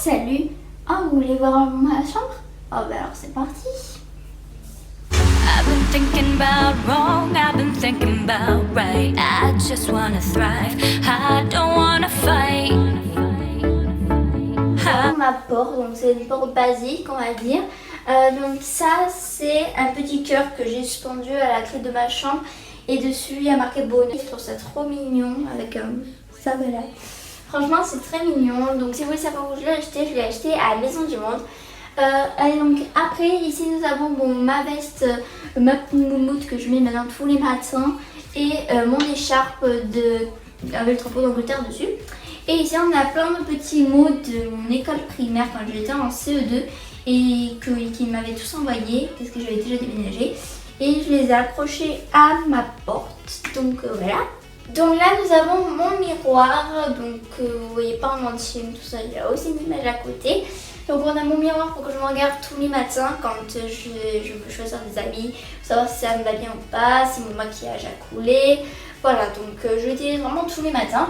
Salut. Ah, vous voulez voir ma chambre? Ah bah alors c'est parti. I've been thinking about wrong, I've been thinking about right. I just wanna thrive, I don't wanna fight. Ma porte, donc c'est une porte basique on va dire. Donc ça c'est un petit cœur que j'ai suspendu à la clé de ma chambre. Et dessus il y a marqué bonheur. Je trouve ça trop mignon avec ça voilà. Franchement c'est très mignon. Donc si vous voulez savoir où je l'ai acheté à la Maison du Monde. Allez, donc après ici nous avons ma veste, ma moumoute que je mets maintenant tous les matins. Et mon écharpe avec le drapeau d'Angleterre dessus. Et ici on a plein de petits mots de mon école primaire quand j'étais en CE2 et qui m'avaient tous envoyé parce que j'avais déjà déménagé. Et je les ai accrochés à ma porte. Donc voilà. Donc là nous avons mon miroir. Donc vous voyez pas en entier tout ça, il y a aussi une image à côté. Donc on a mon miroir pour que je me regarde tous les matins quand je veux choisir des habits, pour savoir si ça me va bien ou pas, si mon maquillage a coulé. Voilà, donc je l'utilise vraiment tous les matins.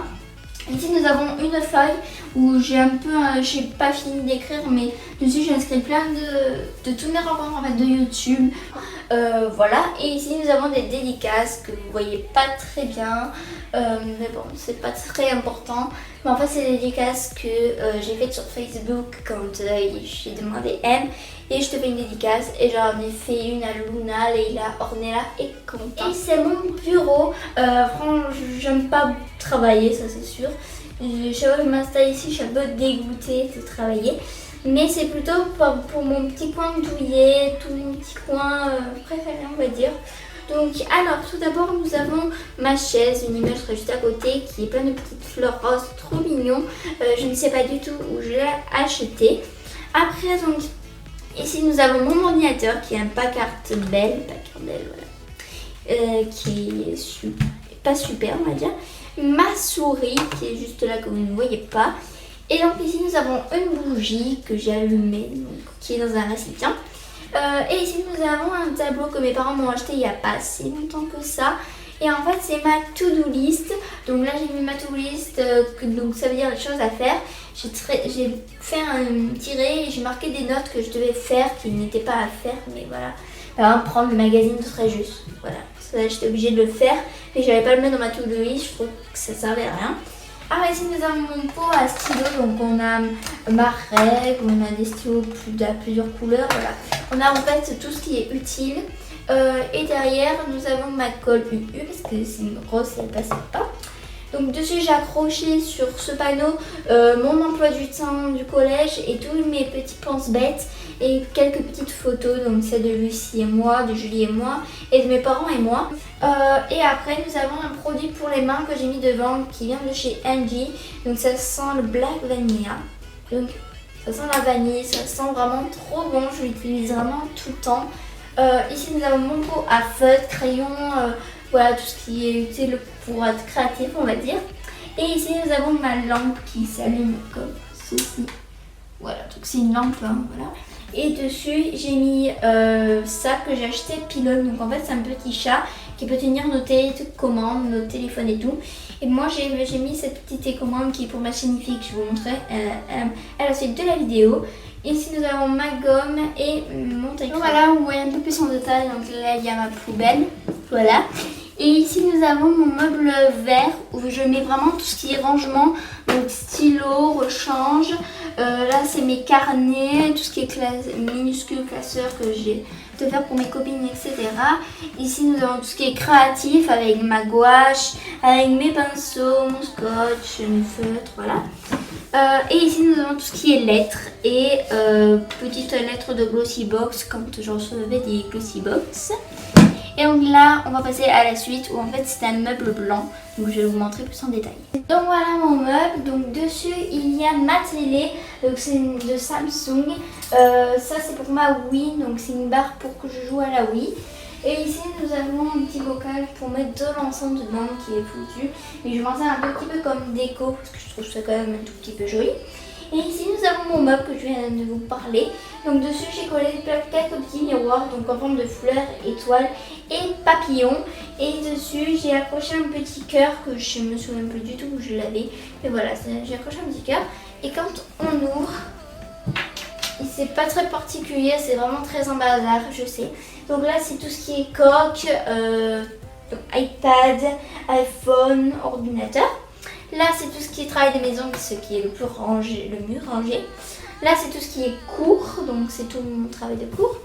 Ici nous avons une feuille où j'ai pas fini d'écrire, mais dessus j'ai inscrit plein de tous mes rencontres en fait, de YouTube. Voilà, et ici nous avons des dédicaces que vous voyez pas très bien, mais bon c'est pas très important. Mais en fait c'est des dédicaces que j'ai faites sur Facebook quand j'ai demandé M. Et je te fais une dédicace et j'en ai fait une à Luna, Leila, Ornella et Quentin. Et c'est mon bureau. Franchement, j'aime pas travailler, ça c'est sûr. Chaque fois que je m'installe ici, je suis un peu dégoûtée de travailler. Mais c'est plutôt pour mon petit coin douillet, tout mon petit coin préféré on va dire. Donc alors tout d'abord nous avons ma chaise, une image juste à côté qui est pleine de petites fleurs roses, trop mignon. Je ne sais pas du tout où je l'ai acheté. Après donc ici nous avons mon ordinateur qui est un Packard Bell, voilà, qui est pas super on va dire. Ma souris qui est juste là que vous ne voyez pas. Et donc ici nous avons une bougie que j'ai allumée, donc, qui est dans un récipient. Et ici nous avons un tableau que mes parents m'ont acheté il n'y a pas si longtemps que ça. Et en fait c'est ma to-do list. Donc là j'ai mis ma to-do list, donc ça veut dire les choses à faire. J'ai fait un tiré et j'ai marqué des notes que je devais faire qui n'étaient pas à faire. Mais voilà, par exemple prendre le magazine de Fréjus. Voilà, ça j'étais obligée de le faire. Mais j'avais pas le mettre dans ma to-do list, je trouve que ça servait à rien. Alors ici nous avons mon pot à stylo, donc on a ma règle, on a des stylos à plusieurs couleurs, voilà. On a en fait tout ce qui est utile. Et derrière nous avons ma colle UU parce que c'est une grosse et elle passe pas. Donc dessus j'ai accroché sur ce panneau mon emploi du temps du collège et tous mes petits pense-bêtes et quelques petites photos, donc celle de Lucie et moi, de Julie et moi et de mes parents et moi. Et après nous avons un produit pour les mains que j'ai mis devant qui vient de chez Angie. Donc ça sent le Black Vanilla. Donc ça sent la vanille, ça sent vraiment trop bon, je l'utilise vraiment tout le temps. Ici nous avons mon pot à feutre, crayon, voilà tout ce qui est utile pour être créatif on va dire. Et ici nous avons ma lampe qui s'allume comme ceci. Voilà, donc c'est une lampe, hein, voilà. Et dessus j'ai mis ça que j'ai acheté Pilone. Donc en fait c'est un petit chat qui peut tenir nos télécommandes, nos téléphones et tout. Et moi j'ai mis cette petite télécommande qui est pour ma chaîne fille que je vous montrerai à la suite de la vidéo. Ici nous avons ma gomme et mon taille. Voilà, vous voyez un peu plus en détail. Donc là il y a ma poubelle, voilà. Et ici nous avons mon meuble vert où je mets vraiment tout ce qui est rangement, donc stylo, rechange. Là c'est mes carnets, tout ce qui est minuscule classeur que j'ai de faire pour mes copines, etc. Ici nous avons tout ce qui est créatif avec ma gouache, avec mes pinceaux, mon scotch, mes feutres, voilà. Et ici nous avons tout ce qui est lettres et petites lettres de glossy box quand j'en recevais des glossy box. Et donc là on va passer à la suite où en fait c'est un meuble blanc, donc je vais vous montrer plus en détail. Donc voilà mon meuble, donc dessus il y a ma télé, donc c'est de Samsung. Ça c'est pour ma Wii, donc c'est une barre pour que je joue à la Wii. Et ici nous avons un petit bocal pour mettre de l'encens dedans qui est foutu. Mais je m'en sers un petit peu comme déco parce que je trouve ça quand même un tout petit peu joli. Et ici nous avons mon meuble que je viens de vous parler. Donc dessus j'ai collé quelques petits miroirs donc en forme de fleurs, étoiles et papillons. Et dessus j'ai accroché un petit cœur que je me souviens plus du tout où je l'avais. Mais voilà, j'ai accroché un petit cœur. Et quand on ouvre, c'est pas très particulier, c'est vraiment très en bazar, je sais. Donc là c'est tout ce qui est coque, donc iPad, iPhone, ordinateur. Là c'est tout ce qui est travail de maison, ce qui est le plus rangé, le mieux rangé. Là c'est tout ce qui est cours, donc c'est tout mon travail de cours.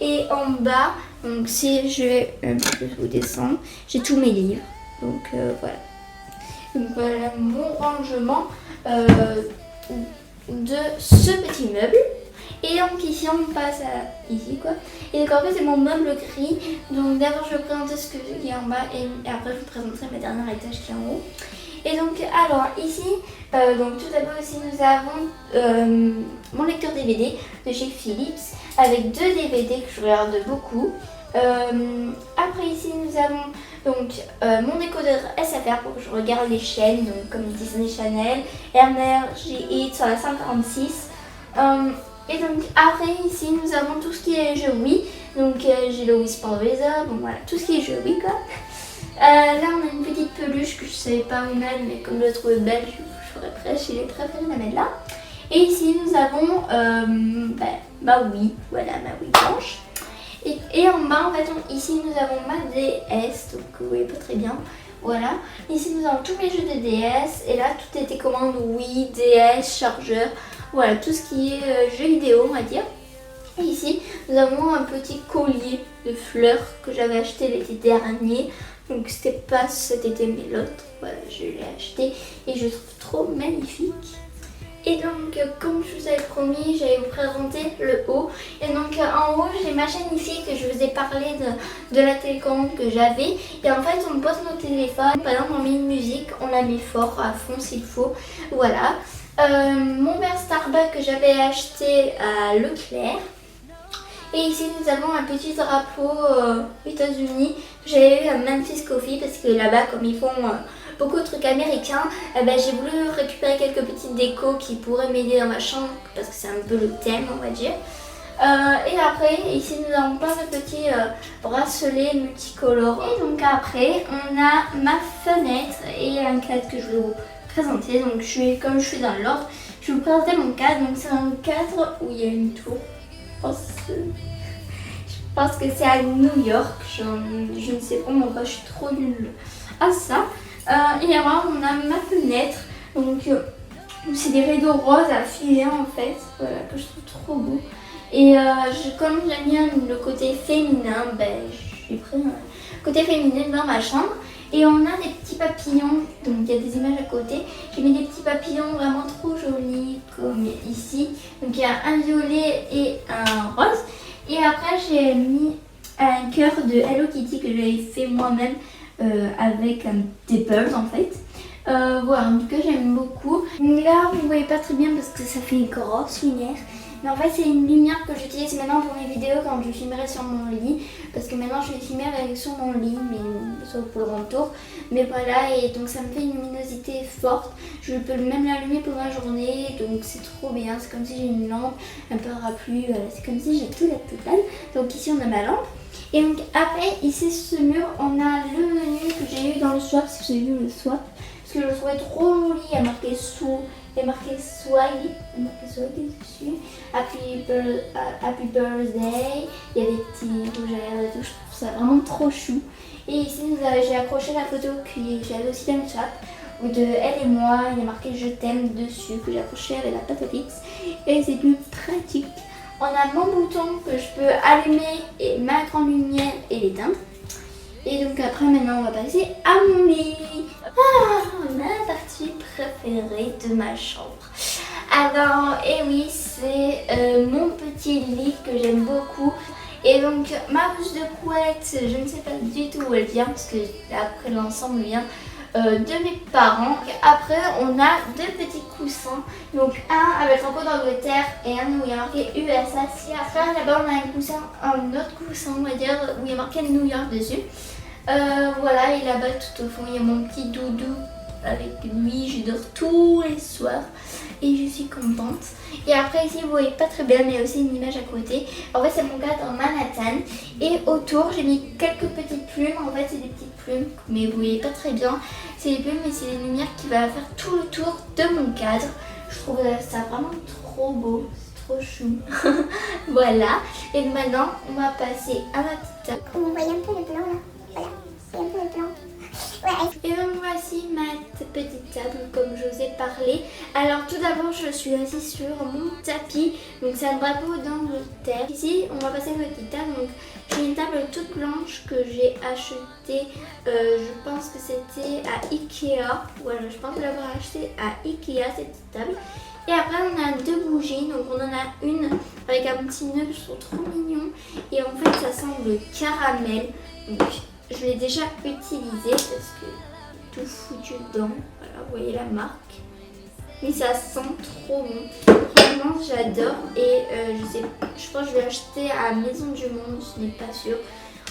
Et en bas, donc si je vais un peu vous descendre, j'ai tous mes livres. Donc voilà. Donc voilà mon rangement de ce petit meuble. Et donc ici on passe à ici quoi. Et donc en fait c'est mon meuble gris. Donc d'abord je vais vous présenter ce qu'il y a en bas et après je vous présenterai ma dernière étage qui est en haut. Et donc alors ici, donc tout d'abord aussi nous avons mon lecteur DVD de chez Philips avec 2 DVD que je regarde beaucoup. Après ici nous avons donc mon décodeur SFR pour que je regarde les chaînes donc comme Disney Channel, Energy Hit sur la 146. Et donc après ici nous avons tout ce qui est jeux Wii. Donc j'ai le Wii Sport Racer, bon voilà tout ce qui est jeux Wii quoi. Là on a une petite peluche que je savais pas où mettre mais comme je la trouvais belle je ferais presque, j'ai préféré la mettre là. Et ici nous avons ma Wii, voilà ma Wii blanche. Et en bas en fait ici nous avons ma DS, donc vous voyez pas très bien. Voilà, ici nous avons tous mes jeux de DS et là tout était commande Wii, DS, chargeur, voilà tout ce qui est jeux vidéo on va dire. Et ici nous avons un petit collier de fleurs que j'avais acheté l'été dernier. Donc c'était pas cet été mais l'autre, voilà je l'ai acheté et je le trouve trop magnifique. Et donc comme je vous avais promis, j'allais vous présenter le haut. Et donc en haut j'ai ma chaîne ici que je vous ai parlé de la télécommande que j'avais. Et en fait on pose nos téléphones, par exemple on met une musique, on la met fort à fond s'il faut, voilà. Mon verre Starbucks que j'avais acheté à Leclerc. Et ici nous avons un petit drapeau aux États-Unis que j'avais eu à Memphis Coffee parce que là-bas comme ils font beaucoup de trucs américains, j'ai voulu récupérer quelques petites décos qui pourraient m'aider dans ma chambre parce que c'est un peu le thème on va dire. Et après ici nous avons plein de petits bracelets multicolores. Et donc après on a ma fenêtre et un cadre que je vais vous présenter. Donc comme je suis dans l'ordre, je vais vous présenter mon cadre. Donc c'est un cadre où il y a une tour. Je pense que c'est à New York, je ne sais pas, moi je suis trop nulle à ça. Et alors on a ma fenêtre, donc c'est des rideaux roses à filer en fait, voilà, que je trouve trop beau. Et comme j'aime bien le côté féminin, j'ai pris un côté féminin dans ma chambre. Et on a des petits papillons, donc il y a des images à côté. J'ai mis des petits papillons vraiment trop jolis comme ici. Donc il y a un violet et un rose. Et après j'ai mis un cœur de Hello Kitty que j'avais fait moi-même avec des pearls en fait. Voilà, en tout cas j'aime beaucoup. Là vous ne voyez pas très bien parce que ça fait une grosse lumière. Mais en fait c'est une lumière que j'utilise maintenant pour mes vidéos quand je filmerai sur mon lit. Parce que maintenant je vais filmer sur mon lit, mais sauf pour le retour. Mais voilà, et donc ça me fait une luminosité forte. Je peux même l'allumer pour la journée, donc c'est trop bien. C'est comme si j'ai une lampe, un parapluie, voilà. C'est comme si j'ai tout la totale. Donc ici on a ma lampe. Et donc après, ici sur ce mur, on a le menu que j'ai eu dans le swap, si vous avez vu le swap. Parce que je le trouvais trop joli, il y a marqué sous. Il y a marqué Swag dessus. Happy Birthday. Il y a des petits rouges à lèvres et tout. Je trouve ça vraiment trop chou. Et ici, j'ai accroché la photo que j'avais aussi dans le chat. De elle et moi. Il y a marqué Je t'aime dessus. Que j'ai accroché avec la pâte à fixe. Et c'est plus pratique. On a mon bouton que je peux allumer et mettre en lumière et l'éteindre. Et donc après maintenant on va passer à mon lit. La partie préférée de ma chambre. Alors et oui c'est mon petit lit que j'aime beaucoup. Et donc ma housse de couette, je ne sais pas du tout où elle vient parce que après l'ensemble vient de mes parents. Après on a 2 petits coussins, donc un avec un pot d'Angleterre et un où il y a marqué USA. Si après là-bas on a un autre coussin on va dire où il y a marqué New York dessus. Voilà, et là-bas tout au fond il y a mon petit doudou avec lui, je dors tous les soirs et je suis contente. Et après ici vous voyez pas très bien mais il y a aussi une image à côté. En fait c'est mon cadre en Manhattan et autour j'ai mis quelques petites plumes. En fait c'est des petites plumes mais vous voyez pas très bien. C'est des plumes mais c'est les lumières qui va faire tout le tour de mon cadre. Je trouve ça vraiment trop beau, c'est trop chou. Voilà. Et maintenant, on va passer à la petite table. Vous voyez un peu le blanc là. Voilà. Vous voyez un peu le blanc. Ouais. Et donc voici ma petite table comme je vous ai parlé. Alors tout d'abord je suis assise sur mon tapis. Donc c'est un drapeau d'Angleterre. Ici on va passer à une petite table. Donc j'ai une table toute blanche que j'ai achetée. Je pense que c'était à Ikea. Voilà, je pense l'avoir acheté à Ikea cette petite table. Et après on a deux bougies, donc on en a une avec un petit nœud, je trouve trop mignon. Et en fait ça sent le caramel. Donc je l'ai déjà utilisé parce que tout foutu dedans. Voilà, vous voyez la marque. Mais ça sent trop bon. Franchement j'adore. Et je pense que je vais acheter à Maison du Monde, je n'ai pas sûr.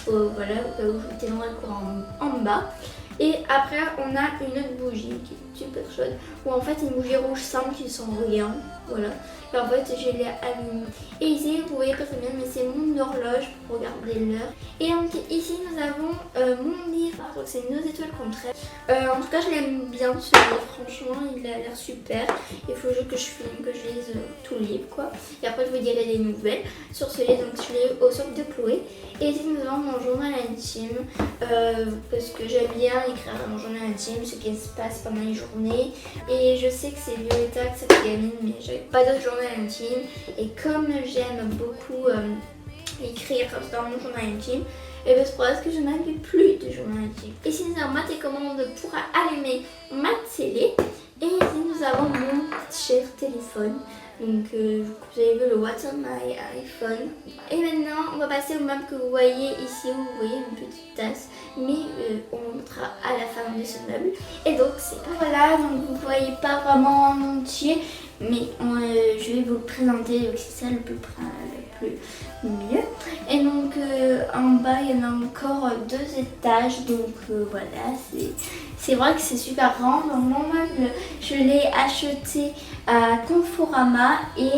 Voilà, au cas où je vous tiendrai le courant en bas. Et après on a une autre bougie qui est super chaude. Ou en fait une bougie rouge simple qui sent rien. Voilà. Et en fait je l'ai allumée. Et ici vous voyez pas très bien mais c'est mon horloge pour regarder l'heure. Et donc ici nous avons mon livre. Je crois que c'est Nos étoiles contre elles. En tout cas je l'aime bien ce livre. Franchement il a l'air super. Il faut juste que je lise tout le livre quoi. Et après je vous dirai des nouvelles sur ce livre. Donc je l'ai au centre de Chloé. Et ici nous avons mon journal intime. Parce que j'aime bien écrire dans mon journal intime ce qui se passe pendant les journées. Et je sais que c'est Violetta, que cette gamine, mais j'avais pas d'autre journal intime. Et comme j'aime beaucoup écrire dans mon journal intime, et bien c'est pour ça que je n'avais plus de journal intime. Ici nous avons ma télécommande pour allumer ma télé. Et ici nous avons mon cher téléphone. Donc vous avez vu le What's on my iPhone. Et maintenant on va passer au meuble que vous voyez ici. Vous voyez une petite tasse. Mais on montrera à la fin de ce meuble. Et donc c'est pas voilà. Donc vous ne voyez pas vraiment en entier. Mais je vais vous le présenter. Donc c'est ça le plus mieux. Et donc en bas il y en a encore 2 étages. Donc voilà, c'est vrai que c'est super grand. Donc mon meuble je l'ai acheté à Conforama et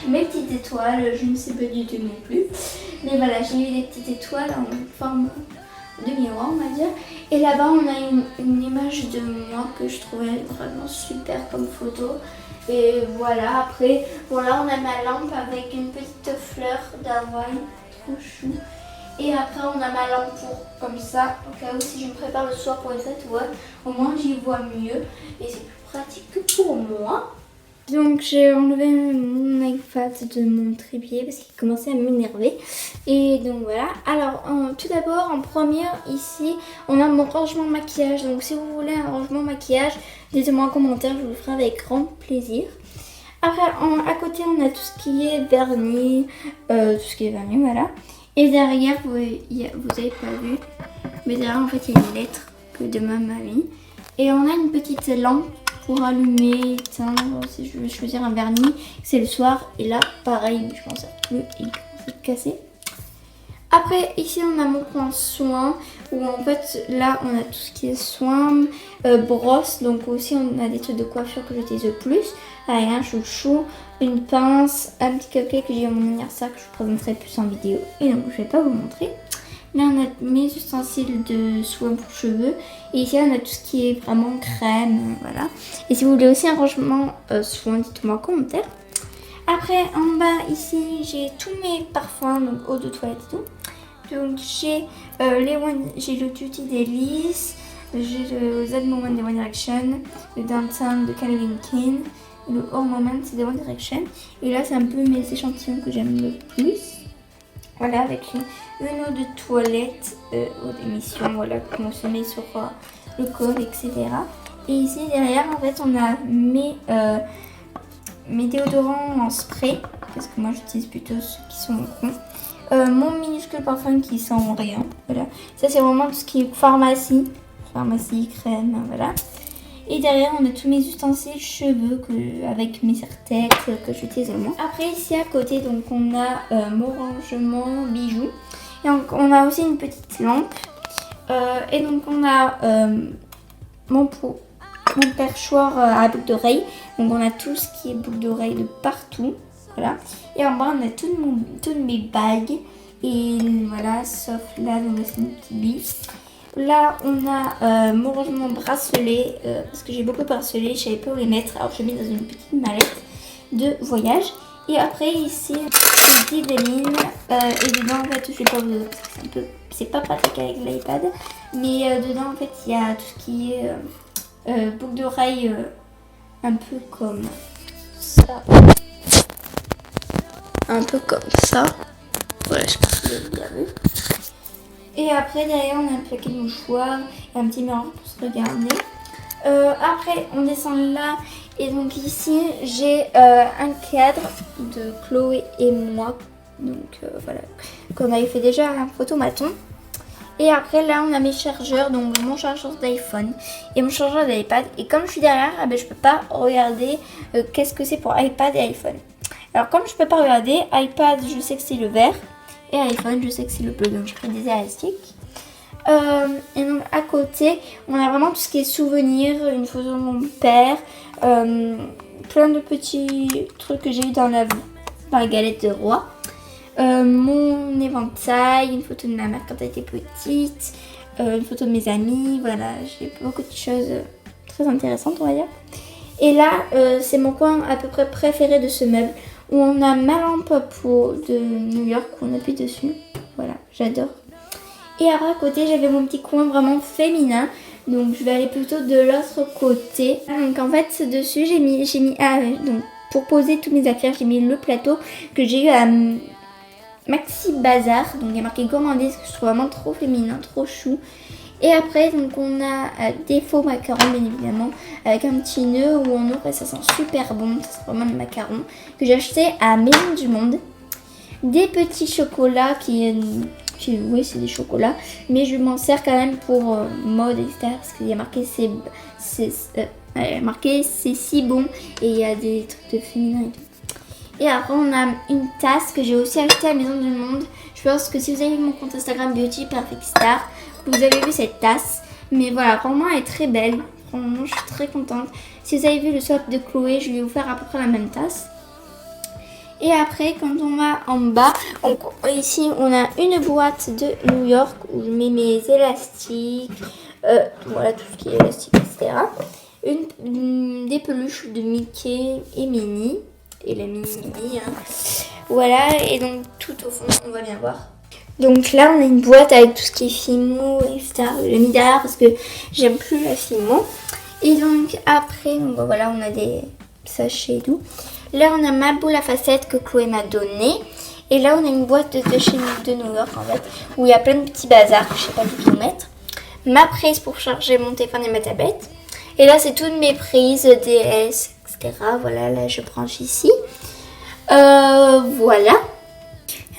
mes petites étoiles, je ne sais pas du tout non plus. Mais voilà, j'ai eu des petites étoiles en forme de miroir on va dire. Et là-bas on a une image de moi que je trouvais vraiment super comme photo. Et voilà, après, bon là on a ma lampe avec une petite fleur d'avoine, trop chou. Et après on a ma lampe pour, comme ça, au cas où si je me prépare le soir pour une fête, ouais, au moins j'y vois mieux. Et c'est plus pratique que pour moi. Donc j'ai enlevé mon iPad de mon trépied parce qu'il commençait à m'énerver. Et donc voilà. Alors tout d'abord en première ici on a mon rangement maquillage. Donc si vous voulez un rangement maquillage, dites-moi en commentaire, je vous le ferai avec grand plaisir. Après à côté on a tout ce qui est vernis, voilà. Et derrière vous avez pas vu, mais derrière en fait il y a une lettre de ma mamie. Et on a une petite lampe pour allumer, éteindre, si je veux choisir un vernis, c'est le soir. Et là, pareil, je pense à plus, il commence à se casser. Après, ici, on a mon coin soin, où en fait, là, on a tout ce qui est soin, brosse. Donc aussi, on a des trucs de coiffure que j'utilise le plus. Avec un chouchou, une pince, un petit cupcake que j'ai eu à mon anniversaire, que je vous présenterai plus en vidéo. Et donc, je vais pas vous montrer. Là on a mes ustensiles de soins pour cheveux. Et ici on a tout ce qui est vraiment crème, voilà. Et si vous voulez aussi un rangement soin, dites-moi en commentaire. Après en bas ici j'ai tous mes parfums, donc eau de toilette et tout. Donc j'ai le Tutti d'Elise, j'ai le Z Moment de One Direction, le Downtown de Calvin Klein, le All Moment c'est de One Direction. Et là c'est un peu mes échantillons que j'aime le plus. Voilà, avec une eau de toilette, eau d'émission, voilà, qu'on se met sur le corps, etc. Et ici derrière, en fait, on a mes déodorants en spray, parce que moi j'utilise plutôt ceux qui sont ronds. Mon minuscule parfum qui sent rien, voilà. Ça c'est vraiment tout ce qui est pharmacie, crème, voilà. Et derrière on a tous mes ustensiles cheveux avec mes serre-têtes que j'utilise au moins. Après ici à côté donc on a mon rangement bijoux. Et donc, on a aussi une petite lampe. Et donc on a mon perchoir à boucle d'oreille. Donc on a tout ce qui est boucle d'oreille de partout. Voilà. Et en bas on a toutes mes bagues. Et voilà, sauf là donc c'est une petite bille. Là, on a mon rangement bracelet, parce que j'ai beaucoup de bracelets, je savais pas où les mettre, alors je les mets dans une petite mallette de voyage. Et après ici, une petite ligne. Et dedans en fait, je vais pas vous dire parce que c'est pas pratique avec l'iPad. Mais dedans en fait, il y a tout ce qui est boucle d'oreille un peu comme ça. Un peu comme ça. Voilà, je pense que vous avez bien vu. Et après, derrière, on a un paquet de mouchoirs et un petit miroir pour se regarder. Après, on descend là. Et donc ici, j'ai un cadre de Chloé et moi. Donc voilà, qu'on avait fait déjà un photomaton. Et après, là, on a mes chargeurs. Donc mon chargeur d'iPhone et mon chargeur d'iPad. Et comme je suis derrière, eh ben, je peux pas regarder qu'est-ce que c'est pour iPad et iPhone. Alors comme je peux pas regarder, iPad, je sais que c'est le vert. Et iPhone, je sais que c'est le bleu, donc je prends des élastiques. Et donc à côté, on a vraiment tout ce qui est souvenirs, une photo de mon père, plein de petits trucs que j'ai eu dans la galette de roi, mon éventail, une photo de ma mère quand elle était petite, une photo de mes amis, voilà, j'ai beaucoup de choses très intéressantes on va dire. Et là, c'est mon coin à peu près préféré de ce meuble, où on a ma lampe de New York où on appuie dessus. Voilà, j'adore. Et après à côté, j'avais mon petit coin vraiment féminin. Donc je vais aller plutôt de l'autre côté. Donc en fait, dessus, j'ai mis donc pour poser tous mes affaires, j'ai mis le plateau que j'ai eu à Maxi Bazar. Donc il y a marqué gourmandise, que je trouve vraiment trop féminin, trop chou. Et après, donc on a des faux macarons, bien évidemment, avec un petit nœud où on ouvre et ça sent super bon. C'est vraiment des macarons que j'ai acheté à Maison du Monde. Des petits chocolats oui, c'est des chocolats, mais je m'en sers quand même pour mode, etc. Parce qu'il y a marqué c'est si bon et il y a des trucs de féminin et tout. Et après, on a une tasse que j'ai aussi achetée à Maison du Monde. Je pense que si vous avez vu mon compte Instagram Beauty Perfect Star, vous avez vu cette tasse. Mais voilà, vraiment, elle est très belle. Vraiment, je suis très contente. Si vous avez vu le swap de Chloé, je lui ai offert à peu près la même tasse. Et après, quand on va en bas, ici, on a une boîte de New York où je mets mes élastiques, voilà, tout ce qui est élastique, etc. Des peluches de Mickey et Minnie. Et la Minnie, hein. Voilà, et donc tout au fond, on va bien voir. Donc là, on a une boîte avec tout ce qui est Fimo, etc. Je l'ai mis derrière parce que j'aime plus la Fimo. Et donc après, voilà, on a des sachets et tout. Là, on a ma boule à facettes que Chloé m'a donnée. Et là, on a une boîte de chez de New York, en fait, où il y a plein de petits bazars, je sais pas du tout mettre. Ma prise pour charger mon téléphone et ma tablette. Et là, c'est toutes mes prises, DS, etc. Voilà, là, je branche ici. Voilà.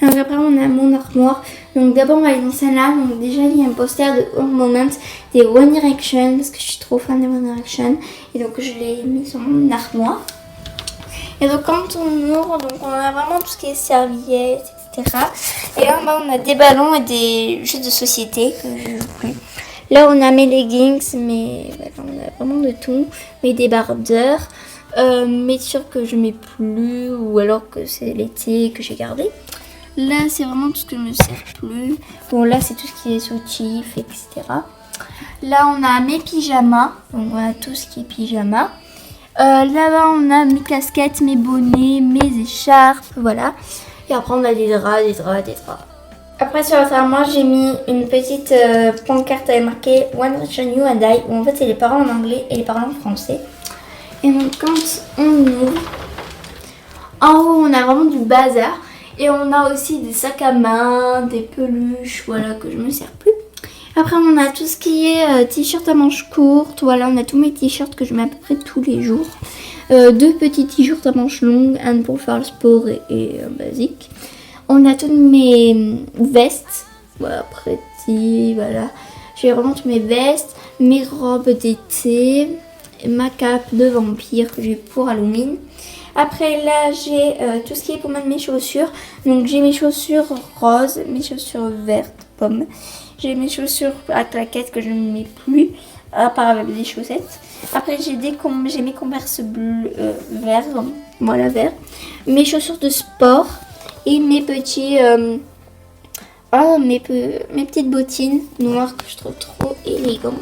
Et donc après, on a mon armoire. Donc d'abord, on va aller dans celle-là. Donc déjà, il y a un poster de One Moment des One Direction, parce que je suis trop fan de One Direction. Et donc, je l'ai mis sur mon armoire. Et donc quand on ouvre, donc on a vraiment tout ce qui est serviettes, etc. Et là en bas on a des ballons et des jeux de société que je joue plus. Là on a mes leggings, mais voilà, on a vraiment de tout. Mais des débardeurs, mes t-shirts que je mets plus ou alors que c'est l'été que j'ai gardé. Là c'est vraiment tout ce que je ne me sers plus. Bon là c'est tout ce qui est soutif, etc. Là on a mes pyjamas, donc voilà tout ce qui est pyjama. Là-bas on a mes casquettes, mes bonnets, mes écharpes, voilà. Et après on a des draps. Après sur votre armoire j'ai mis une petite pancarte avec marqué One Direction You and I, où en fait c'est les paroles en anglais et les paroles en français. Et donc quand on ouvre, en haut on a vraiment du bazar. Et on a aussi des sacs à main, des peluches, voilà, que je me sers plus. Après on a tout ce qui est t-shirt à manches courtes, voilà, on a tous mes t-shirts que je mets à peu près tous les jours. Deux petits t-shirts à manches longues, un pour faire le sport et un basique. On a toutes mes vestes, voilà, pretty, voilà. J'ai vraiment toutes mes vestes, mes robes d'été, ma cape de vampire que j'ai pour Halloween. Après là j'ai tout ce qui est pour mettre mes chaussures. Donc j'ai mes chaussures roses, mes chaussures vertes, pommes. J'ai mes chaussures à claquettes que je ne mets plus, à part avec des chaussettes. Après j'ai mes Converse bleu, verts, voilà vert. Mes chaussures de sport et mes petits, mes petites bottines noires que je trouve trop élégantes.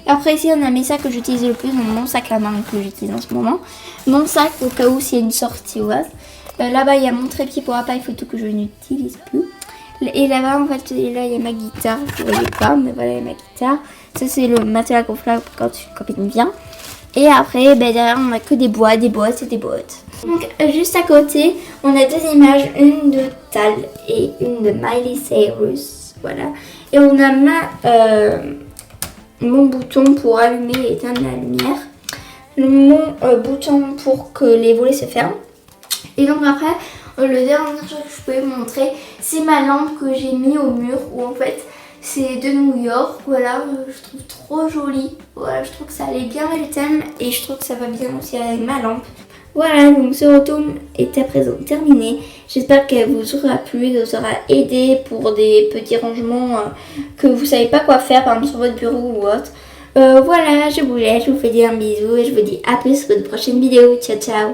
Après ici on a mes sacs que j'utilise le plus, donc mon sac à main que j'utilise en ce moment. Mon sac au cas où s'il y a une sortie ou autre. Là-bas il y a mon trépied pour appareil photo que je n'utilise plus. Et là-bas en fait, là il y a ma guitare, vous ne voyez pas, mais voilà il y a ma guitare. Ça c'est le matériel gonflable quand une copine vient. Et après, derrière on a que des boîtes et des boîtes. Donc juste à côté, on a deux images, une de Tal et une de Miley Cyrus. Voilà. Et on a mon bouton pour allumer et éteindre la lumière. Mon bouton pour que les volets se ferment. Et donc après, le dernier truc que je peux vous montrer, c'est ma lampe que j'ai mis au mur où en fait c'est de New York. Voilà, je trouve trop jolie. Voilà, je trouve que ça allait bien avec le thème et je trouve que ça va bien aussi avec ma lampe. Voilà, donc ce retour est à présent terminé. J'espère qu'elle vous aura plu, qu'elle vous aura aidé pour des petits rangements que vous savez pas quoi faire, par exemple sur votre bureau ou autre. Voilà, je vous laisse, je vous fais un bisou et je vous dis à plus pour de prochaines vidéos. Ciao, ciao!